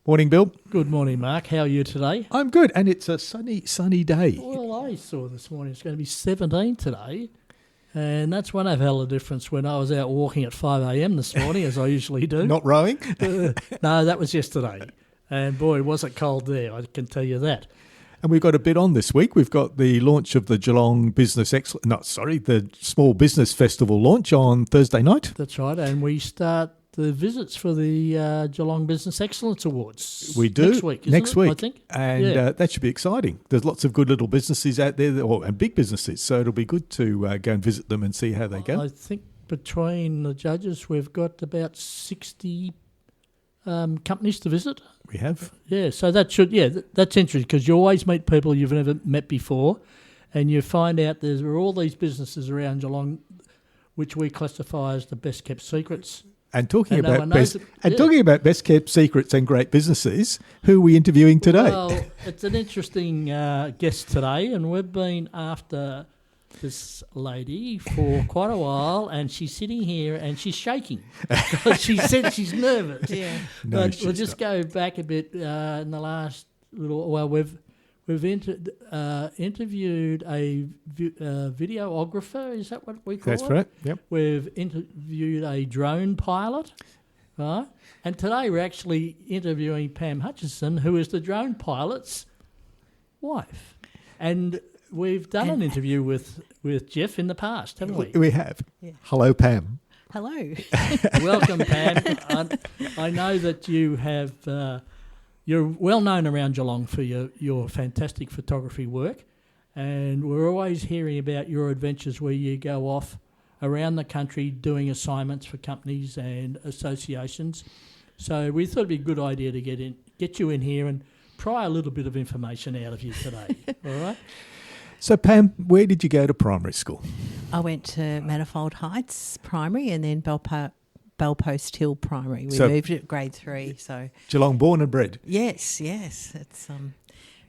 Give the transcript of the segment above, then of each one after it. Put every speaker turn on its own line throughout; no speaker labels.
Morning, Bill.
Good morning, Mark. How are you today?
I'm good, and it's a sunny day.
Well, I saw this morning it's going to be 17 today, and that's one hell of a difference when I was out walking at 5 a.m. this morning, as I usually do.
Not rowing?
No, that was yesterday, and boy, was it cold there, I can tell you that.
And we've got a bit on this week. We've got the launch of the Geelong the Small Business Festival launch on Thursday night.
That's right, and we start the visits for the Geelong Business Excellence Awards.
We do.
Next week, isn't it, I think?
And that should be exciting. There's lots of good little businesses out there, and big businesses, so it'll be good to go and visit them and see how they go.
I think between the judges we've got about 60 companies to visit.
We have.
Yeah, so that's interesting because you always meet people you've never met before, and you find out there are all these businesses around Geelong which we classify as the best kept secrets.
And talking about best kept secrets and great businesses, who are we interviewing today?
Well, it's an interesting guest today, and we've been after this lady for quite a while, and she's sitting here and she's shaking because she said she's nervous.
Yeah,
but we'll just go back a bit in the last little. Well, we've interviewed a videographer. Is that what we call it?
That's right. Yep.
We've interviewed a drone pilot, right? And today we're actually interviewing Pam Hutchinson, who is the drone pilot's wife, and we've done an interview with Jeff in the past, haven't we?
We have. Yeah. Hello, Pam.
Hello.
Welcome, Pam. I know that you have. You're well known around Geelong for your fantastic photography work, and we're always hearing about your adventures where you go off around the country doing assignments for companies and associations. So we thought it'd be a good idea to get you in here and pry a little bit of information out of you today. All right?
So, Pam, where did you go to primary school?
I went to Manifold Heights Primary and then Bellpost Hill Primary. We moved at grade 3. So
Geelong born and bred?
Yes. It's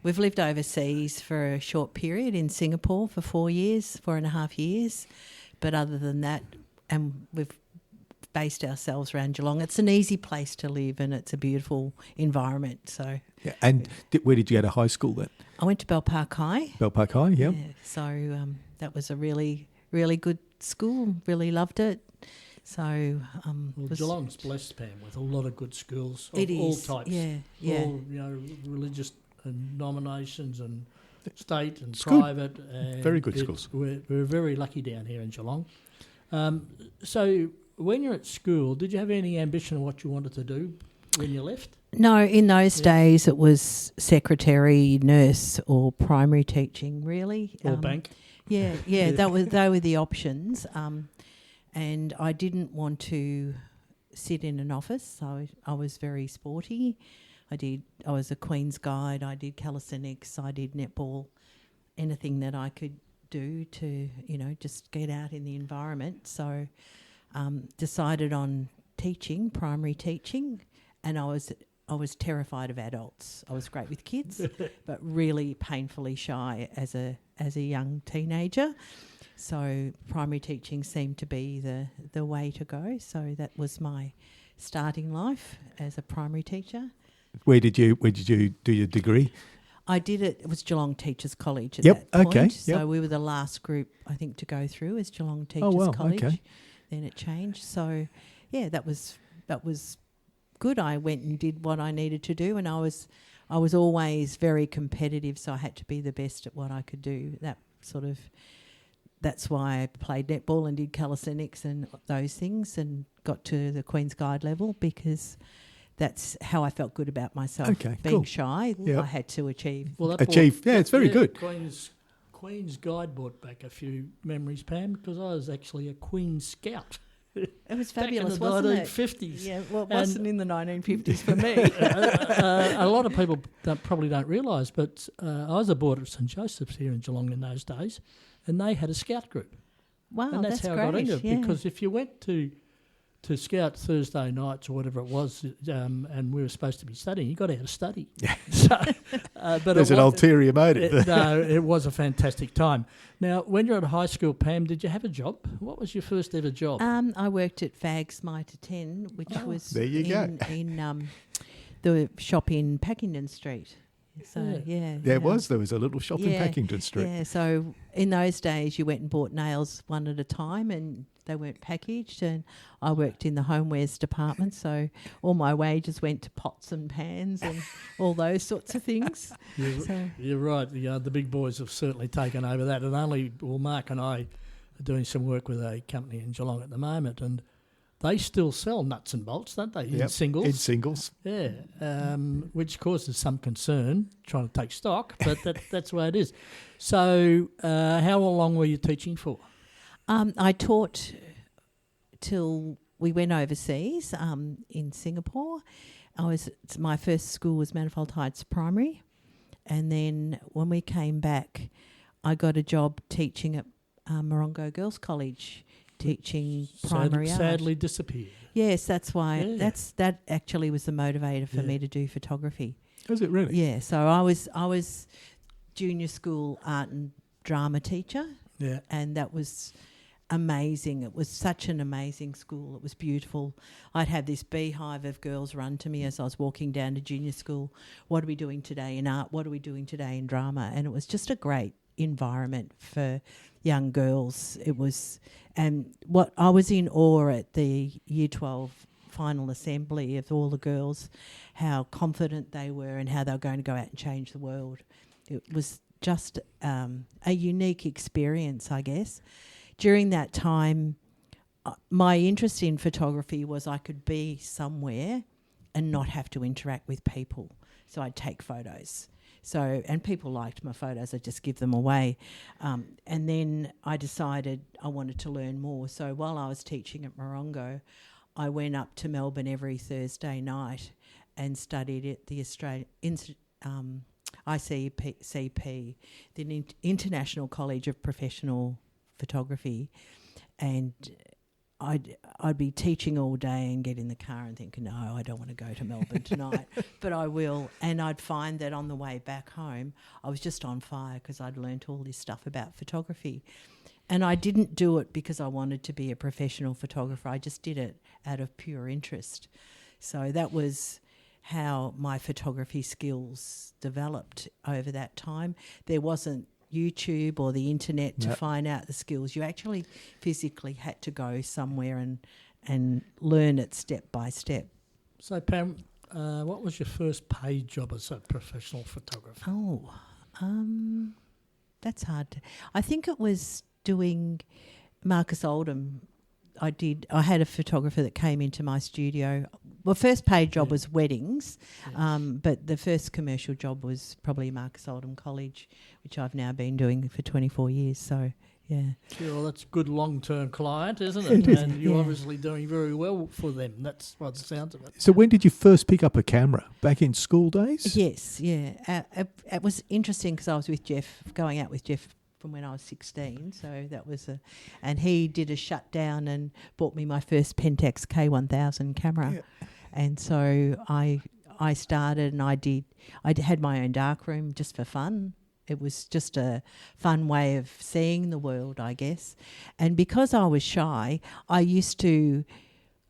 we've lived overseas for a short period in Singapore for 4.5 years. But other than that, and we've based ourselves around Geelong. It's an easy place to live and it's a beautiful environment. So
yeah. And where did you go to high school then?
I went to Bell Park High.
Bell Park High, yeah.
So that was a really, really good school. Really loved it. So
Geelong's blessed, Pam, with a lot of good schools of all types.
Yeah.
All religious denominations and state and
it's
private.
Good.
And
very good schools.
We're very lucky down here in Geelong. So when you're at school, did you have any ambition of what you wanted to do when you left?
No, in those days it was secretary, nurse, or primary teaching. Really,
or bank.
Yeah. They were the options. And I didn't want to sit in an office, so I was very sporty. I was a Queen's Guide. I did calisthenics. I did netball. Anything that I could do to just get out in the environment. So decided on teaching, primary teaching, and I was terrified of adults. I was great with kids, but really painfully shy as a young teenager. So primary teaching seemed to be the way to go. So that was my starting life as a primary teacher. Where did you
do your degree?
I did it. It was Geelong Teachers College at that point.
Okay.
So we were the last group, I think, to go through as Geelong Teachers College. Okay. Then it changed. So yeah, that was good. I went and did what I needed to do, and I was always very competitive. So I had to be the best at what I could do. That's why I played netball and did calisthenics and those things and got to the Queen's Guide level because that's how I felt good about myself.
Okay,
being
cool.
shy,
yep.
I had to achieve.
It's very good.
Queen's Guide brought back a few memories, Pam, because I was actually a Queen Scout.
It was fabulous,
back in the
wasn't
1950s.
it? Yeah, well, it wasn't in the 1950s for me.
A lot of people probably don't realise, but I was aboard at St Joseph's here in Geelong in those days, and they had a scout group.
Wow,
and that's how
great.
I got into it.
Yeah.
Because if you went to Scout Thursday nights or whatever it was, and we were supposed to be studying, you got out to study. So, but
there's an ulterior motive.
No, it was a fantastic time. Now, when you're at high school, Pam, did you have a job? What was your first ever job?
I worked at Fags Mitre 10, which was
there you go.
in the shop in Packington Street. So, yeah.
There was a little shop in Packington Street.
Yeah, so in those days you went and bought nails one at a time and they weren't packaged, and I worked in the homewares department, so all my wages went to pots and pans and all those sorts of things.
You're right. The big boys have certainly taken over that, and Mark and I are doing some work with a company in Geelong at the moment, and they still sell nuts and bolts, don't they, in singles?
In singles.
Yeah, which causes some concern, trying to take stock, but that's the way it is. So how long were you teaching for?
I taught till we went overseas in Singapore. My first school was Manifold Heights Primary, and then when we came back, I got a job teaching at Morongo Girls College, teaching primary art.
Sadly disappeared.
Yes, that's why. That actually was the motivator for me to do photography.
Was it really?
Yeah. So I was junior school art and drama teacher.
Yeah.
And that was amazing. It was such an amazing school. It was beautiful. I'd have this beehive of girls run to me as I was walking down to junior school. What are we doing today in art? What are we doing today in drama? And it was just a great environment for young girls. It was, and what I was in awe at the Year 12 final assembly of all the girls, how confident they were and how they were going to go out and change the world. It was just a unique experience, I guess. During that time, my interest in photography was I could be somewhere and not have to interact with people. So I'd take photos. And people liked my photos, I'd just give them away. And then I decided I wanted to learn more. So while I was teaching at Morongo, I went up to Melbourne every Thursday night and studied at the ICP, the International College of Professional Photography, and I'd be teaching all day and get in the car and think, no, I don't want to go to Melbourne tonight, but I will. And I'd find that on the way back home, I was just on fire because I'd learnt all this stuff about photography. And I didn't do it because I wanted to be a professional photographer. I just did it out of pure interest. So that was how my photography skills developed over that time. There wasn't YouTube or the internet to find out the skills. You actually physically had to go somewhere and learn it step by step.
So Pam, what was your first paid job as a professional photographer?
That's hard. I think it was doing Marcus Oldham. I had a photographer that came into my studio. Well, first paid job was weddings, but the first commercial job was probably Marcus Oldham College, which I've now been doing for 24 years. So, yeah.
Yeah, well, that's a good long-term client, isn't it? And you're obviously doing very well for them. That's what it sounds of it.
So when did you first pick up a camera? Back in school days?
Yes, yeah. It was interesting because I was with Jeff, going out with Jeff from when I was 16, so that was and he did a shutdown and bought me my first Pentax K1000 camera, and so I started and I had my own darkroom just for fun. It was just a fun way of seeing the world, I guess, and because I was shy, I used to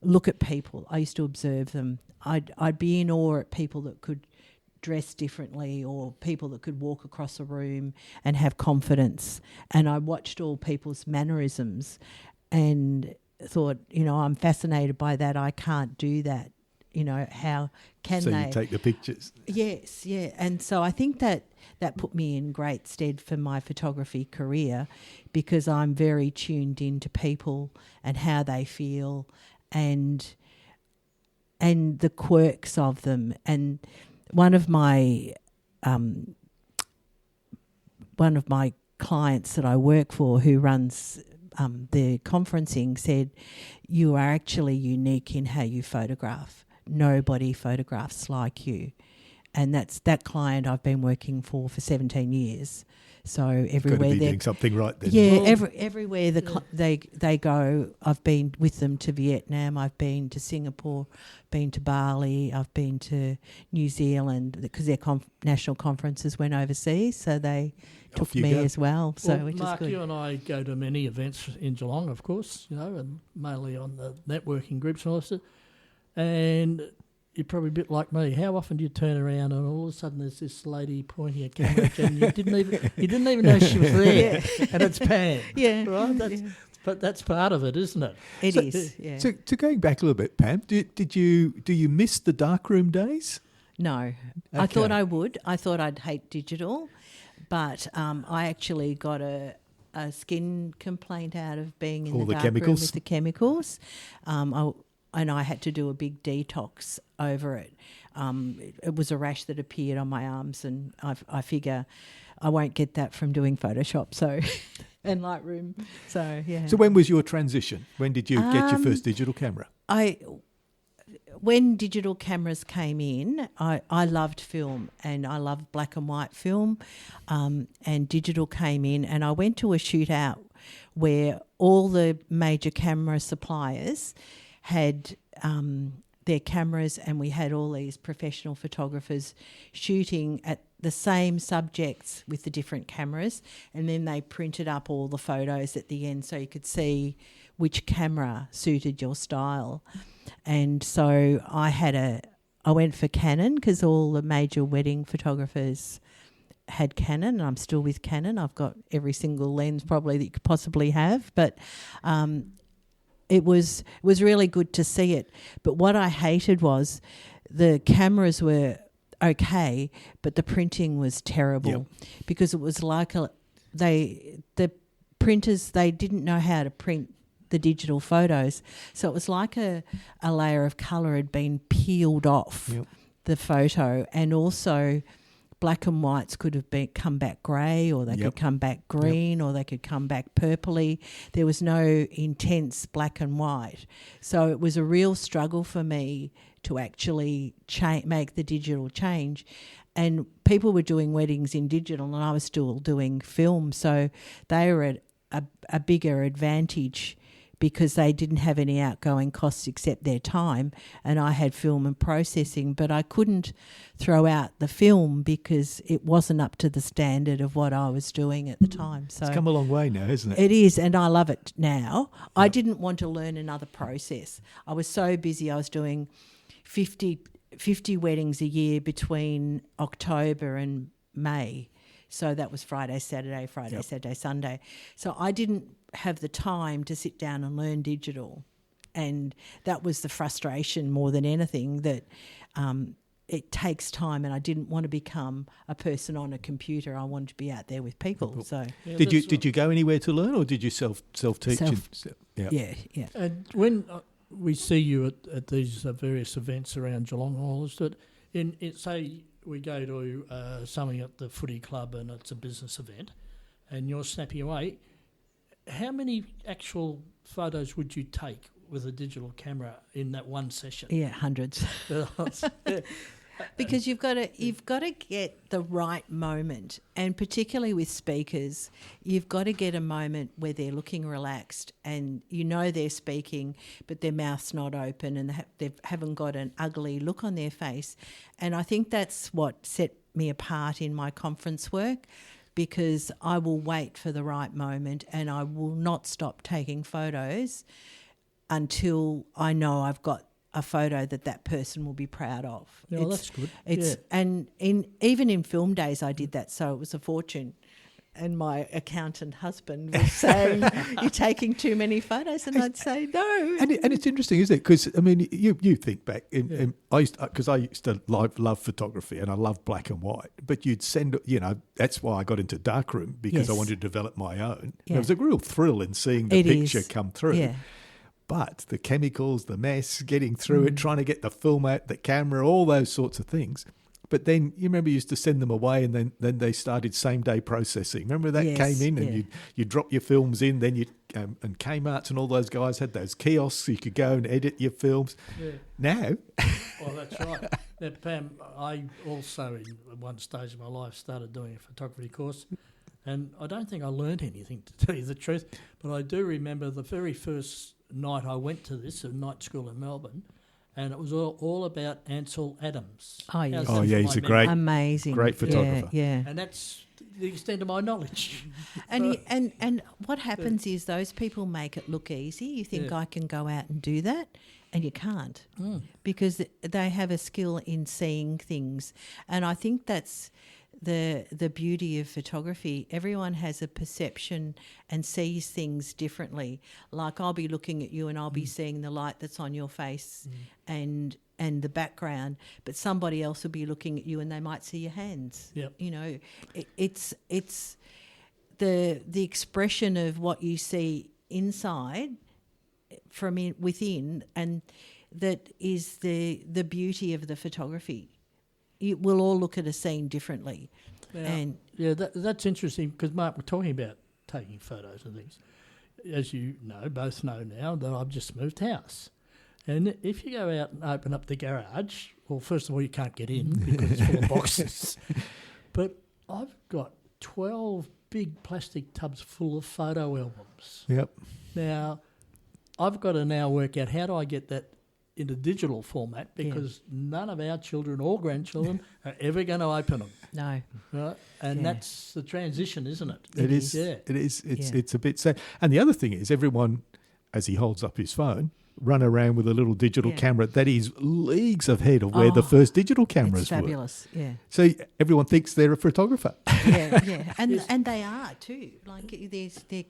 look at people. I used to observe them. I'd be in awe at people that could dress differently, or people that could walk across a room and have confidence. And I watched all people's mannerisms and thought, I'm fascinated by that. I can't do that. How can they?
So you take the pictures.
Yes, yeah. And so I think that put me in great stead for my photography career, because I'm very tuned into people and how they feel and the quirks of them. And one of my clients that I work for, who runs the conferencing, said, "You are actually unique in how you photograph. Nobody photographs like you." And that's that client I've been working for 17 years. So everywhere
they're doing something right then.
Yeah, everywhere they go, I've been with them to Vietnam. I've been to Singapore, been to Bali. I've been to New Zealand because their national conferences went overseas, so they took me as well. So which
Mark,
is good.
You and I go to many events in Geelong, of course, and mainly on the networking groups and all this. And you're probably a bit like me. How often do you turn around and all of a sudden there's this lady pointing a camera at you and you didn't even know she was there, and it's Pam.
Yeah.
Right? But that's part of it, isn't it?
It is. Yeah.
So going back a little bit, Pam, do you miss the darkroom days?
No. I
Okay.
thought I would. I thought I'd hate digital, but I actually got a skin complaint out of being in
All
the
the
dark room
chemicals?
with the chemicals. And I had to do a big detox over it. It was a rash that appeared on my arms, and I figure I won't get that from doing Photoshop, so and Lightroom. So yeah.
So when was your transition? When did you get your first digital camera?
When digital cameras came in, I loved film, and I loved black and white film, and digital came in, and I went to a shootout where all the major camera suppliers had their cameras, and we had all these professional photographers shooting at the same subjects with the different cameras, and then they printed up all the photos at the end so you could see which camera suited your style. And so I went for Canon because all the major wedding photographers had Canon, and I'm still with Canon. I've got every single lens probably that you could possibly have, but it was really good to see it. But what I hated was the cameras were okay, but the printing was terrible because it was like the printers, they didn't know how to print the digital photos. So it was like a layer of colour had been peeled off the photo, and also black and whites could have come back grey, or they could come back green, or they could come back purpley. There was no intense black and white. So it was a real struggle for me to actually make the digital change. And people were doing weddings in digital and I was still doing film. So they were at a bigger advantage because they didn't have any outgoing costs except their time, and I had film and processing, but I couldn't throw out the film because it wasn't up to the standard of what I was doing at the time. So
It's come a long way now, isn't it?
it is, and I love it now. I didn't want to learn another process. I was so busy. I was doing 50 weddings a year between October and May. So that was Friday, Saturday, Saturday, Sunday. So I didn't have the time to sit down and learn digital. And that was the frustration more than anything, that it takes time, and I didn't want to become a person on a computer. I wanted to be out there with people. So
Did you go anywhere to learn, or did you self-teach?
Yeah.
And when we see you at these various events around Geelong Hall, is that say we go to something at the footy club and it's a business event and you're snapping away, how many actual photos would you take with a digital camera in that one session?
Yeah, hundreds. Because you've got to get the right moment, and particularly with speakers, you've got to get a moment where they're looking relaxed and you know they're speaking but their mouth's not open and they haven't got an ugly look on their face. And I think that's what set me apart in my conference work, because I will wait for the right moment and I will not stop taking photos until I know I've got a photo that person will be proud of.
Yeah, that's good.
And even in film days I did that, so it was a fortune. And my accountant husband was saying, "You're taking too many photos," and I'd say, "No."
And it's interesting, isn't it? Because I mean, you think back. I used to love photography and I love black and white. But you'd send, that's why I got into darkroom, because I wanted to develop my own.
Yeah.
There was a real thrill in seeing the picture come through.
Yeah.
But the chemicals, the mess, getting through it, trying to get the film out, the camera, all those sorts of things. But then you remember you used to send them away, and then they started same day processing. Remember that came in, and you drop your films in. Then you and Kmart's and all those guys had those kiosks, so you could go and edit your films. Yeah. Now,
well, that's right. Now, Pam, I also in one stage of my life started doing a photography course, and I don't think I learned anything, to tell you the truth. But I do remember the very first night I went to this, a night school in Melbourne, and it was all about Ansel Adams.
Oh, yes.
How's that
Yeah,
for
he's
my
a
memory?
Amazing.
great photographer.
Yeah.
And that's the extent of my knowledge.
And what happens is those people make it look easy. You think I can go out and do that, and you can't because they have a skill in seeing things. And I think that's the beauty of photography. Everyone has a perception and sees things differently. Like I'll be looking at you and I'll be seeing the light that's on your face and the background, but somebody else will be looking at you and they might see your hands.
Yep.
You know, it's the expression of what you see inside from within, and that is the beauty of the photography. We'll all look at a scene differently.
That's interesting because, Mark, we're talking about taking photos and things. As you know, both know now that I've just moved house. And if you go out and open up the garage, well, first of all, you can't get in because it's full of boxes. But I've got 12 big plastic tubs full of photo albums.
Yep.
Now, I've got to now work out how do I get that in a digital format because none of our children or grandchildren are ever going to open them.
No.
Right? And that's the transition, isn't it?
It is.
Yeah.
It is. It's a bit sad. And the other thing is everyone, as he holds up his phone, run around with a little digital camera that is leagues ahead of where the first digital cameras
it's fabulous,
were.
yeah.
So everyone thinks they're a photographer.
Yeah. And they are too. Like they're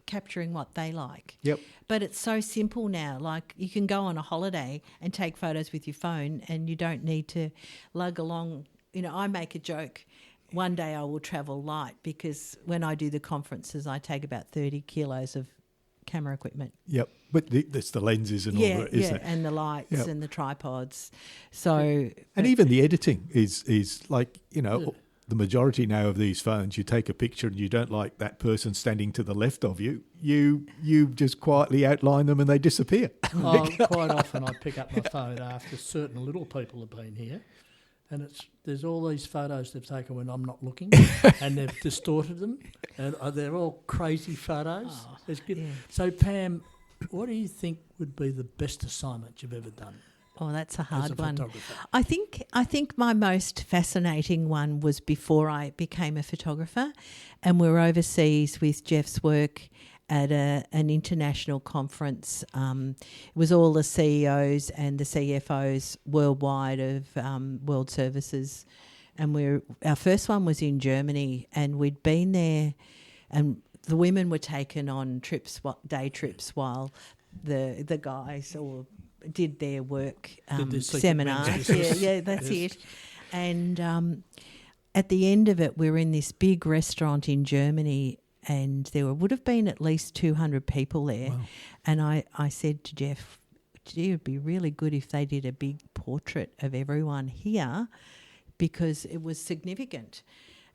capturing what they like.
Yep.
But it's so simple now. Like you can go on a holiday and take photos with your phone and you don't need to lug along. You know, I make a joke. One day I will travel light because when I do the conferences I take about 30 kilos of camera equipment.
Yep. But it's the lenses and all that, isn't it?
And the lights and the tripods. So
and even the editing is like, you know, the majority now of these phones, you take a picture and you don't like that person standing to the left of you, you just quietly outline them and they disappear.
Quite often I pick up my phone after certain little people have been here, and there's all these photos they've taken when I'm not looking, and they've distorted them, and they're all crazy photos. So Pam, what do you think would be the best assignment you've ever done?
Oh, that's a hard one.
Photographer?
I think my most fascinating one was before I became a photographer, and we were overseas with Jeff's work at an international conference. It was all the CEOs and the CFOs worldwide of world services, and our first one was in Germany, and we'd been there, and the women were taken on day trips, while the guys did their work seminars. That's it. And at the end of it, we were in this big restaurant in Germany, and there would have been at least 200 people there. Wow. And I said to Jeff, gee, it would be really good if they did a big portrait of everyone here because it was significant.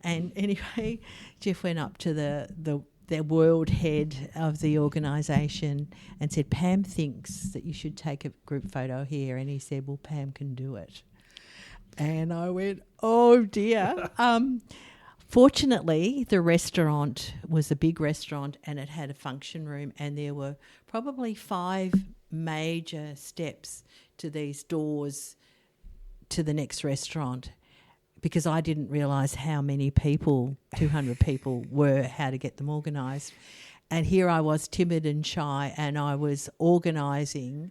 And anyway, Jeff went up to the world head of the organisation and said, Pam thinks that you should take a group photo here. And he said, well, Pam can do it. And I went, oh, dear. Fortunately, the restaurant was a big restaurant and it had a function room, and there were probably 5 major steps to these doors to the next restaurant, because I didn't realise how many people, 200 people, were, how to get them organised. And here I was, timid and shy, and I was organising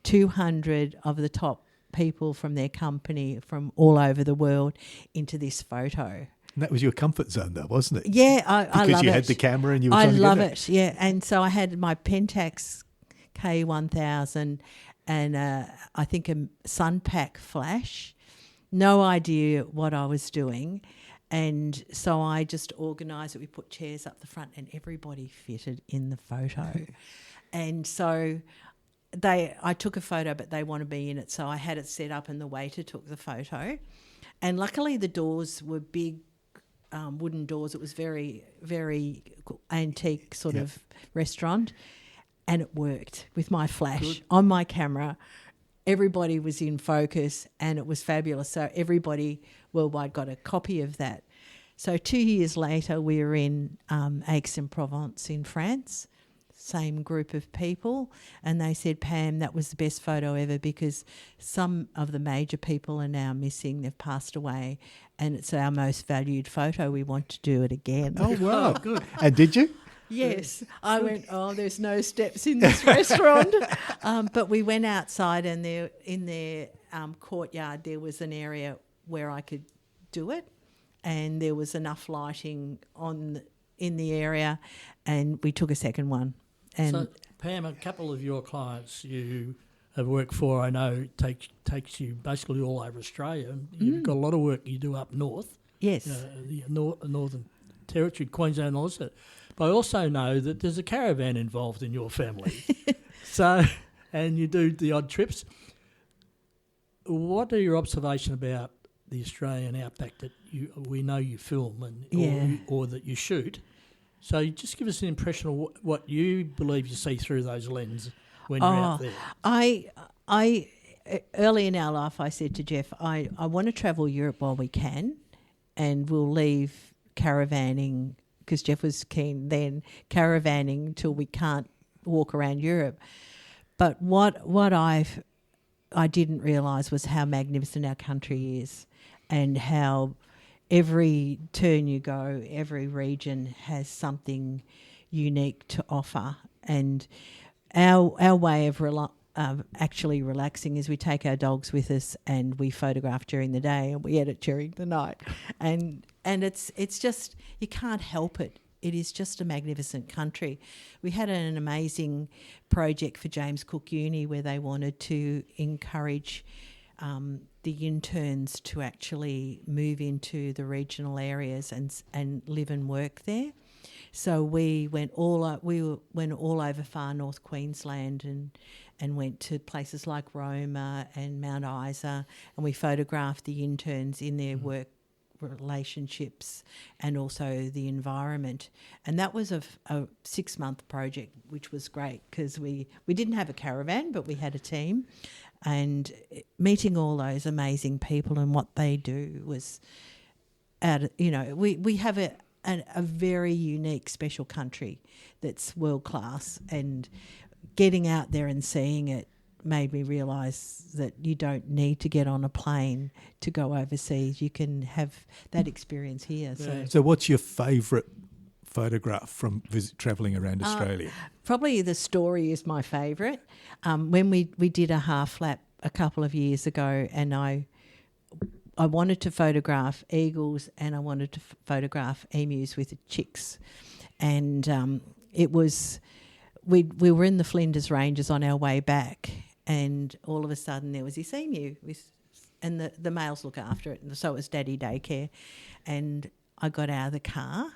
200 of the top people from their company from all over the world into this photo.
And that was your comfort zone though, wasn't it?
Yeah, I love it.
Because you had the camera and you were trying to get it.
I love it, yeah. And so I had my Pentax K1000 and I think a Sunpack flash. No idea what I was doing. And so I just organised it. We put chairs up the front and everybody fitted in the photo. And so I took a photo, but they wanted me in it. So I had it set up and the waiter took the photo. And luckily the doors were big wooden doors. It was very, very antique sort of restaurant. And it worked with my flash on my camera. Everybody was in focus and it was fabulous. So everybody worldwide got a copy of that. So 2 years later, we were in Aix-en-Provence in France. same group of people, and they said, Pam, that was the best photo ever because some of the major people are now missing. They've passed away, and it's our most valued photo. We want to do it again.
Oh, wow.
Good.
And did you?
Yes. I went, there's no steps in this restaurant. But we went outside, and there in their courtyard there was an area where I could do it, and there was enough lighting in the area, and we took a second one. And
so, Pam, a couple of your clients you have worked for, I know, takes you basically all over Australia. You've got a lot of work you do up north.
yes.
The Northern Territory, Queensland, also. But I also know that there's a caravan involved in your family. So, and you do the odd trips. What are your observations about the Australian outback that we know you film or that you shoot? So you just give us an impression of what you believe you see through those lenses when you're out there.
I early in our life, I said to Jeff, I want to travel Europe while we can, and we'll leave caravanning, because Jeff was keen then, caravanning till we can't walk around Europe. But what I didn't realise was how magnificent our country is, and how every turn you go, every region has something unique to offer. And our way of actually relaxing is we take our dogs with us, and we photograph during the day and we edit during the night. And it's just, you can't help it. It is just a magnificent country. We had an amazing project for James Cook Uni where they wanted to encourage the interns to actually move into the regional areas and live and work there. So we went all over far north Queensland and went to places like Roma and Mount Isa, and we photographed the interns in their work relationships and also the environment. And that was a 6-month project, which was great because we didn't have a caravan, but we had a team. And meeting all those amazing people and what they do was, we have a very unique, special country that's world class, and getting out there and seeing it made me realise that you don't need to get on a plane to go overseas. You can have that experience here.
Yeah.
So what's your favourite photograph from travelling around Australia?
Probably the story is my favourite. When we did a half lap a couple of years ago, and I wanted to photograph eagles and I wanted to photograph emus with the chicks. And it was, we were in the Flinders Ranges on our way back, and all of a sudden there was this emu and the males look after it, and so it was daddy daycare. And I got out of the car,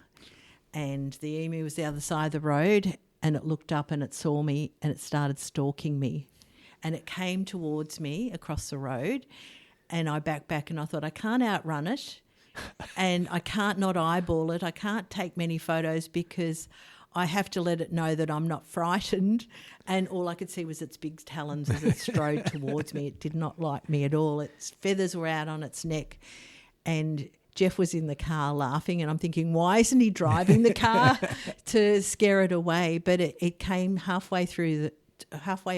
and the emu was the other side of the road, and it looked up and it saw me and it started stalking me. And it came towards me across the road, and I backed back and I thought, I can't outrun it and I can't not eyeball it. I can't take many photos because I have to let it know that I'm not frightened. And all I could see was its big talons as it strode towards me. It did not like me at all. Its feathers were out on its neck, and Jeff was in the car laughing, and I'm thinking, why isn't he driving the car to scare it away? But it came halfway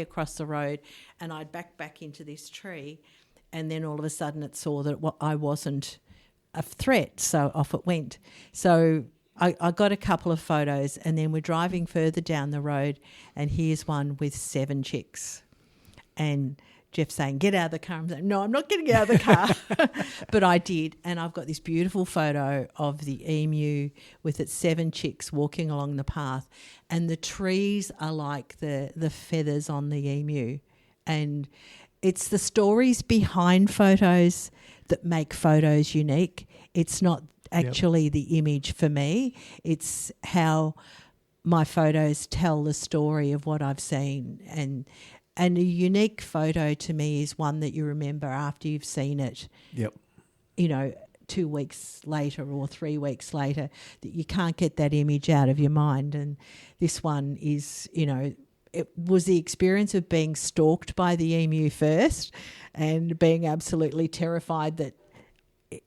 across the road, and I'd backed back into this tree, and then all of a sudden it saw that I wasn't a threat, so off it went. So I got a couple of photos, and then we're driving further down the road, and here's one with 7 chicks. And Jeff's saying, get out of the car. I'm saying, no, I'm not getting out of the car. But I did, and I've got this beautiful photo of the emu with its 7 chicks walking along the path, and the trees are like the feathers on the emu. And it's the stories behind photos that make photos unique. It's not actually the image for me. It's how my photos tell the story of what I've seen. And a unique photo to me is one that you remember after you've seen it.
Yep.
2 weeks later or 3 weeks later, that you can't get that image out of your mind. And this one is, it was the experience of being stalked by the emu first and being absolutely terrified that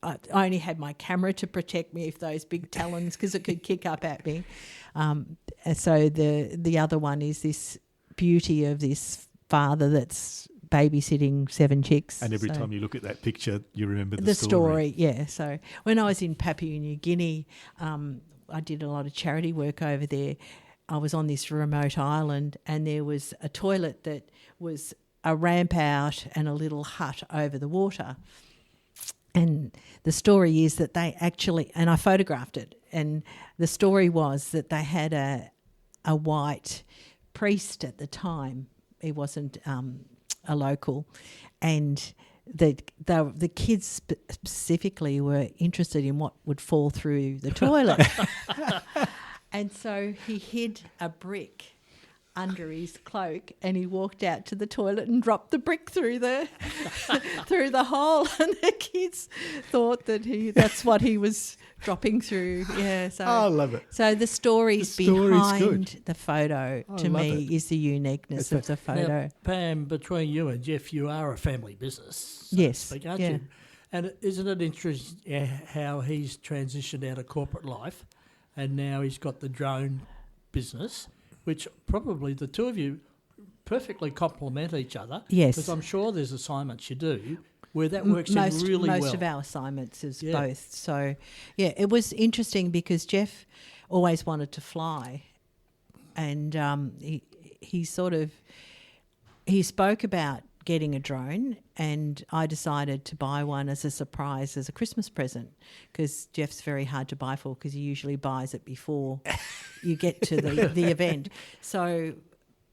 I only had my camera to protect me if those big talons, because it could kick up at me. And so the other one is this beauty of this father that's babysitting 7 chicks.
And every
So
time you look at that picture, you remember
the story. Yeah. So when I was in Papua New Guinea, I did a lot of charity work over there. I was on this remote island, and there was a toilet that was a ramp out and a little hut over the water. And the story is that they actually, and I photographed it, and the story was that they had a white priest at the time. He wasn't a local, and the kids specifically were interested in what would fall through the toilet. And so he hid a brick under his cloak, and he walked out to the toilet and dropped the brick through the through the hole, and the kids thought that that's what he was dropping through. Yeah, so
I love it.
So the stories behind the photo to me is the uniqueness of the photo.
Now, Pam, between you and Jeff, you are a family business.
Yes,
aren't you? And isn't it interesting how he's transitioned out of corporate life, and now he's got the drone business, which probably the two of you perfectly complement each other.
Yes.
Because I'm sure there's assignments you do where that works in really well.
Most of our assignments is both. So, yeah, it was interesting because Jeff always wanted to fly, and he spoke about getting a drone, and I decided to buy one as a surprise as a Christmas present, because Jeff's very hard to buy for, because he usually buys it before you get to the event. So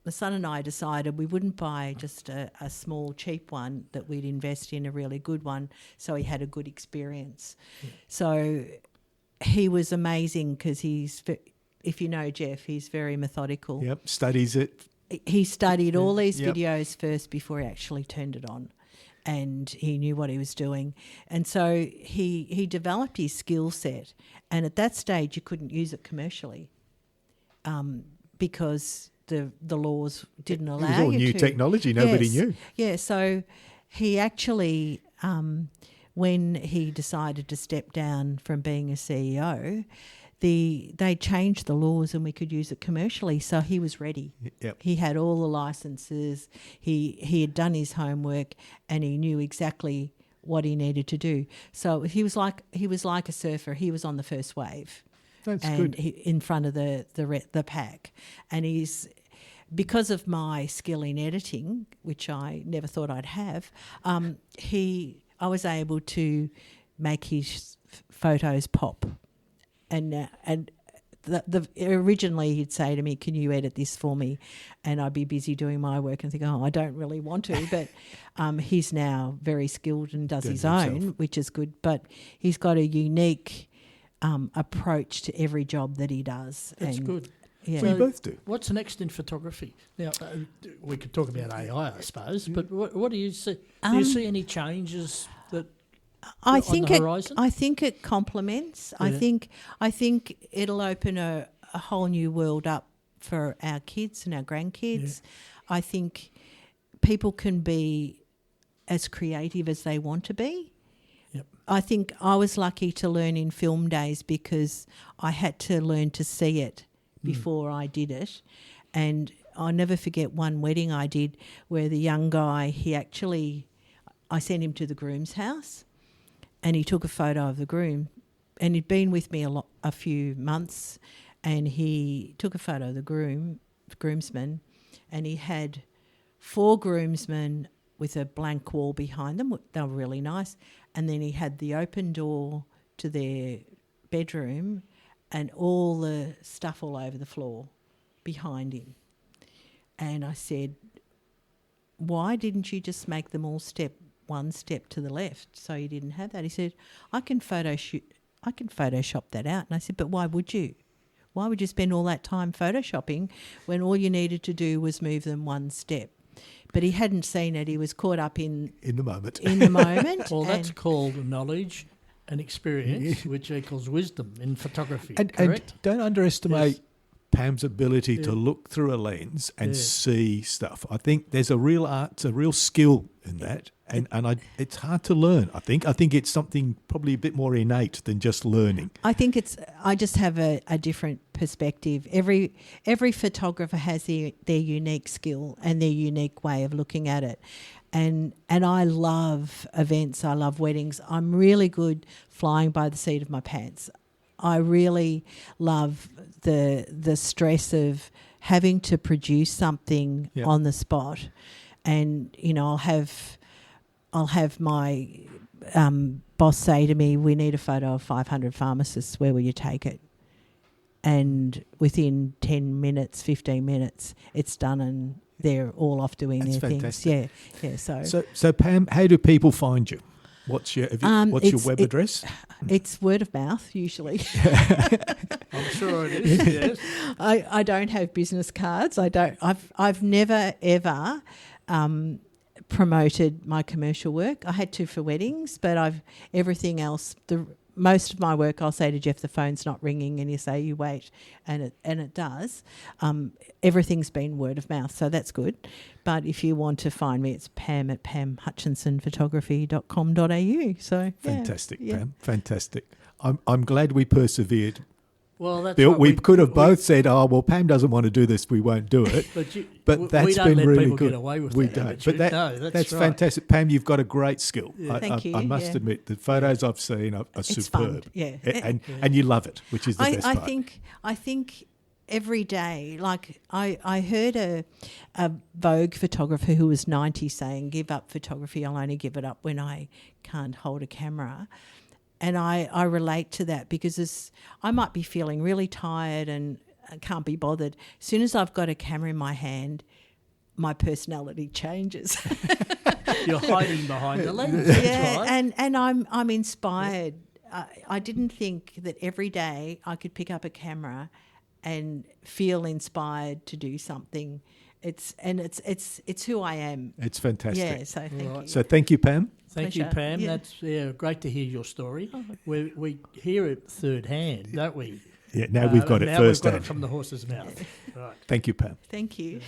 my son and I decided we wouldn't buy just a small cheap one, that we'd invest in a really good one so he had a good experience. Yeah. So he was amazing, because if you know Jeff, he's very methodical.
Yep, studies it.
He studied all these videos first before he actually turned it on, and he knew what he was doing. And so he developed his skill set, and at that stage you couldn't use it commercially because the laws didn't allow you to.
It was all new technology, nobody knew.
Yeah, so he actually, when he decided to step down from being a CEO, they changed the laws and we could use it commercially, so he was ready.
Yep.
He had all the licenses, he had done his homework, and he knew exactly what he needed to do. So he was like a surfer. He was on the first wave.
That's
and
good.
In front of the pack. And because of my skill in editing, which I never thought I'd have, I was able to make his photos pop. And originally he'd say to me, "Can you edit this for me?" And I'd be busy doing my work and think, "Oh, I don't really want to." But he's now very skilled and does his own, which is good. But he's got a unique approach to every job that he does.
That's good.
Yeah.
We both do.
What's next in photography? Now, we could talk about AI, I suppose, but what do you see? Do you see any changes that
I
on
think
the horizon?
I think it complements. Yeah. I think it'll open a whole new world up for our kids and our grandkids. Yeah. I think people can be as creative as they want to be.
Yep.
I think I was lucky to learn in film days because I had to learn to see it before I did it. And I'll never forget one wedding I did where the young guy, I sent him to the groom's house, and he took a photo of the groom, and he'd been with me a few months, and he took a photo of the groomsmen, and he had 4 groomsmen with a blank wall behind them. They were really nice. And then he had the open door to their bedroom and all the stuff all over the floor behind him. And I said, "Why didn't you just make them all step one step to the left so you didn't have that?" He said, I can Photoshop that out. And I said, "But why would you? Why would you spend all that time Photoshopping when all you needed to do was move them one step?" But he hadn't seen it. He was caught up in
the moment.
Well, that's called knowledge and experience, which equals wisdom in photography, correct?
And don't underestimate Pam's ability to look through a lens and see stuff. I think there's a real art, a real skill in that, it's hard to learn. I think it's something probably a bit more innate than just learning.
I just have a different perspective. Every photographer has their unique skill and their unique way of looking at it. And I love events. I love weddings. I'm really good flying by the seat of my pants. I really love the stress of having to produce something on the spot. And, I'll have my boss say to me, we need a photo of 500 pharmacists. Where will you take it? And within 10 minutes, 15 minutes, it's done and they're all off doing their
fantastic.
things. Yeah.
So Pam, how do people find you? What's your web address?
It's word of mouth usually.
I'm sure it is. Yes.
I don't have business cards. I've never ever promoted my commercial work. I had to for weddings, but everything else. Most of my work, I'll say to Jeff, the phone's not ringing, and you say you wait, and it does. Everything's been word of mouth, so that's good. But if you want to find me, it's Pam at pamhutchinsonphotography.com.au. So
fantastic, Pam, fantastic. I'm glad we persevered.
Well, that's
Bill,
right.
we could have both said, "Oh, well, Pam doesn't want to do this; we won't do it." But that's
we don't
been
let
really
people
good.
Get away with
we
that,
don't. But that's
right.
fantastic, Pam. You've got a great skill.
Yeah.
Thank you.
I must admit, the photos I've seen are
It's
superb.
fun. Yeah,
and you love it, which is the best part.
I think every day, like I heard a Vogue photographer who was 90 saying, "Give up photography. I'll only give it up when I can't hold a camera." And I relate to that because I might be feeling really tired and can't be bothered. As soon as I've got a camera in my hand, my personality changes.
You're hiding behind the lens.
Yeah,
right.
and I'm inspired. I didn't think that every day I could pick up a camera and feel inspired to do something. It's who I am.
It's fantastic.
Yeah, so thank you.
So thank you, Pam.
Thank you,
Pleasure.
Pam.
Yeah.
That's great to hear your story. We hear it third hand, don't we?
Yeah, now we've got it
now
first
we've got
hand.
it from the horse's mouth. Right.
Thank you, Pam.
Thank you.